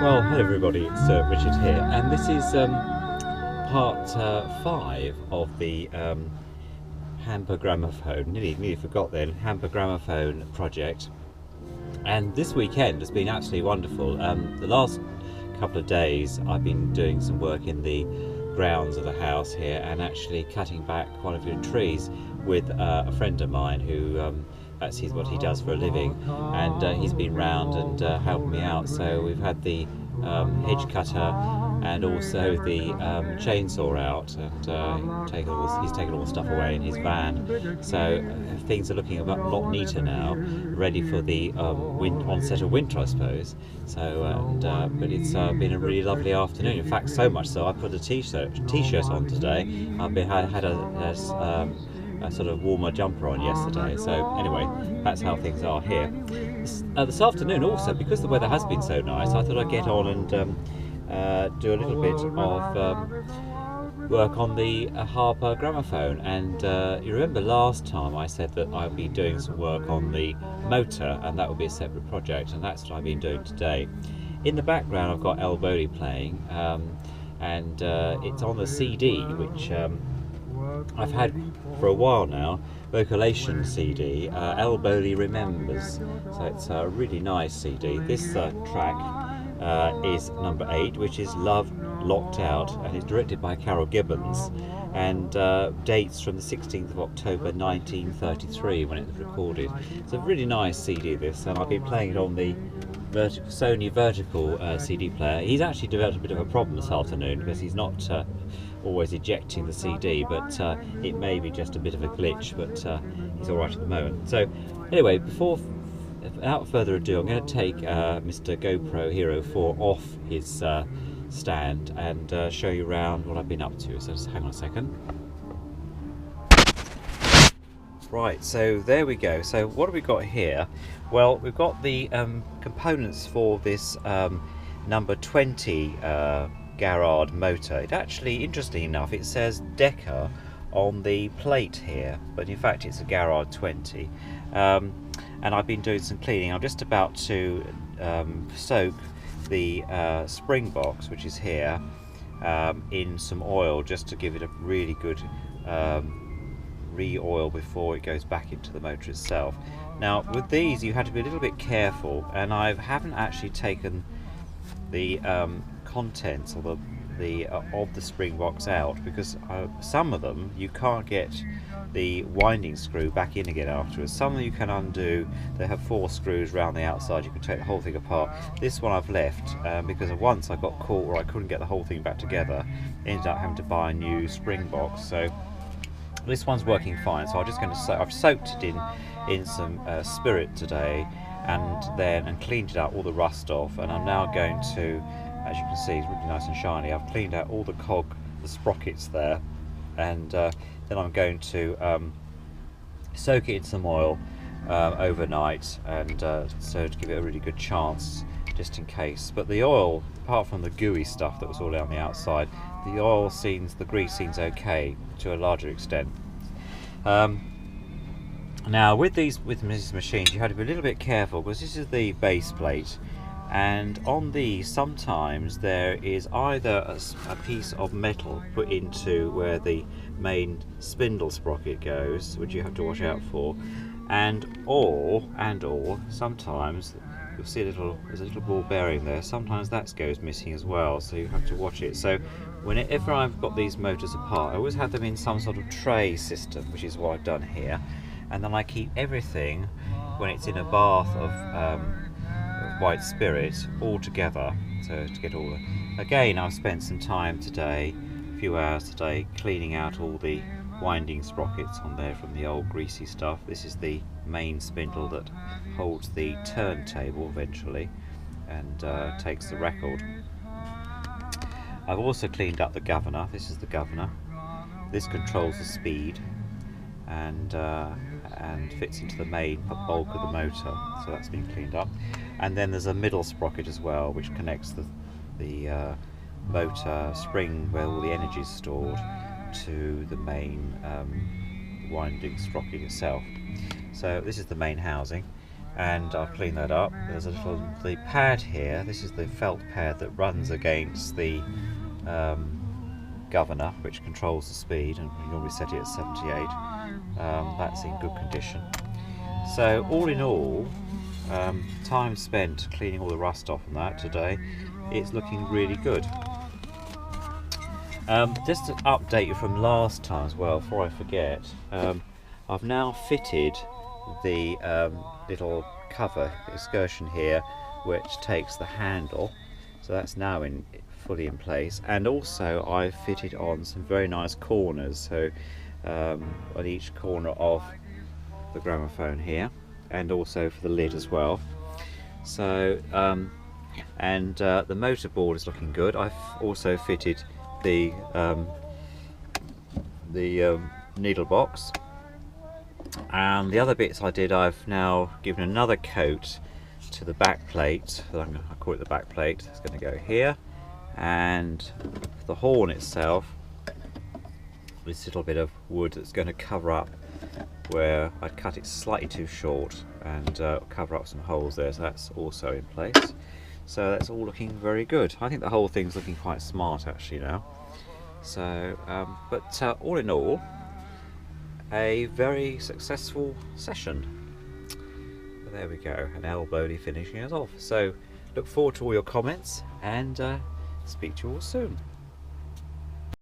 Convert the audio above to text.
Well, hello everybody, it's Richard here, and this is part 5 of the Hamper Gramophone, nearly forgot then, Hamper Gramophone project. And this weekend has been absolutely wonderful. The last couple of days I've been doing some work in the grounds of the house here and actually cutting back quite a few trees with a friend of mine who that's what he does for a living, and he's been round and helped me out. So we've had the hedge cutter and also the chainsaw out, and he's taken all the stuff away in his van. So things are looking a lot neater now, ready for the onset of winter, I suppose. So but it's been a really lovely afternoon. In fact, so much so I put a t-shirt on today. I had a sort of warmer jumper on yesterday. So anyway, that's how things are here. This afternoon also, because the weather has been so nice, I thought I'd get on and do a little bit of work on the Harper Gramophone. And you remember last time I said that I'd be doing some work on the motor, and that would be a separate project, and that's what I've been doing today. In the background I've got El Boli playing, and it's on the CD, which I've had for a while now, Vocalation CD, El Boli Remembers. So it's a really nice CD. This track is number 8, which is Love Locked Out, and it's directed by Carol Gibbons, and dates from the 16th of October 1933 when it was recorded. It's a really nice CD this, and I've been playing it on the Sony Vertical CD player. He's actually developed a bit of a problem this afternoon because he's not always ejecting the CD, but it may be just a bit of a glitch, but he's alright at the moment. So anyway, without further ado, I'm going to take Mr. GoPro Hero 4 off his stand and show you around what I've been up to. So just hang on a second. Right, so there we go. So what have we got here? Well, we've got the components for this number 20 Garrard motor. It actually, interesting enough, it says Decca on the plate here, but in fact it's a Garrard 20. And I've been doing some cleaning. I'm just about to soak the spring box, which is here, in some oil, just to give it a really good re-oil before it goes back into the motor itself. Now with these you had to be a little bit careful, and I haven't actually taken the contents or of the spring box out, because some of them you can't get the winding screw back in again afterwards. Some of them you can undo. They have 4 screws around the outside. You can take the whole thing apart. This one I've left because once I got caught where I couldn't get the whole thing back together. Ended up having to buy a new spring box. So this one's working fine. So I'm just going to I've soaked it in some spirit today, and cleaned it out, all the rust off, and I'm now going to, as you can see, it's really nice and shiny. I've cleaned out all the sprockets there, and then I'm going to soak it in some oil overnight, and so to give it a really good chance, just in case. But the oil, apart from the gooey stuff that was all on the outside, the grease seems okay to a larger extent. Now with these machines you have to be a little bit careful, because this is the base plate, and on these sometimes there is either a piece of metal put into where the main spindle sprocket goes, which you have to watch out for, or sometimes you'll see there's a little ball bearing there. Sometimes that goes missing as well, so you have to watch it. So whenever I've got these motors apart, I always have them in some sort of tray system, which is what I've done here, and then I keep everything, when it's in a bath of white spirit, all together, so to get all the... Again, I've spent some time today, a few hours today, cleaning out all the winding sprockets on there from the old greasy stuff. This is the main spindle that holds the turntable eventually and takes the record. I've also cleaned up the governor. This is the governor. This controls the speed and fits into the main bulk of the motor, so that's been cleaned up. And then there's a middle sprocket as well, which connects the motor spring where all the energy is stored to the main winding sprocket itself. So this is the main housing. and I've cleaned that up. There's the pad here. This is the felt pad that runs against the governor, which controls the speed, and we normally set it at 78. That's in good condition. So all in all, time spent cleaning all the rust off on that today, it's looking really good. Just to update you from last time as well, before I forget, I've now fitted the little cover excursion here, which takes the handle, so that's now fully in place. And also I've fitted on some very nice corners, so on each corner of the gramophone here, and also for the lid as well. So the motor board is looking good. I've also fitted the needle box, and the other bits I did, I've now given another coat to the back plate. I call it the back plate. It's going to go here, and for the horn itself, this little bit of wood that's going to cover up where I cut it slightly too short, and cover up some holes there, so that's also in place. So that's all looking very good. I think the whole thing's looking quite smart actually now. So, but all in all, a very successful session. But there we go, and El Bodie finishing us off. So look forward to all your comments, and speak to you all soon.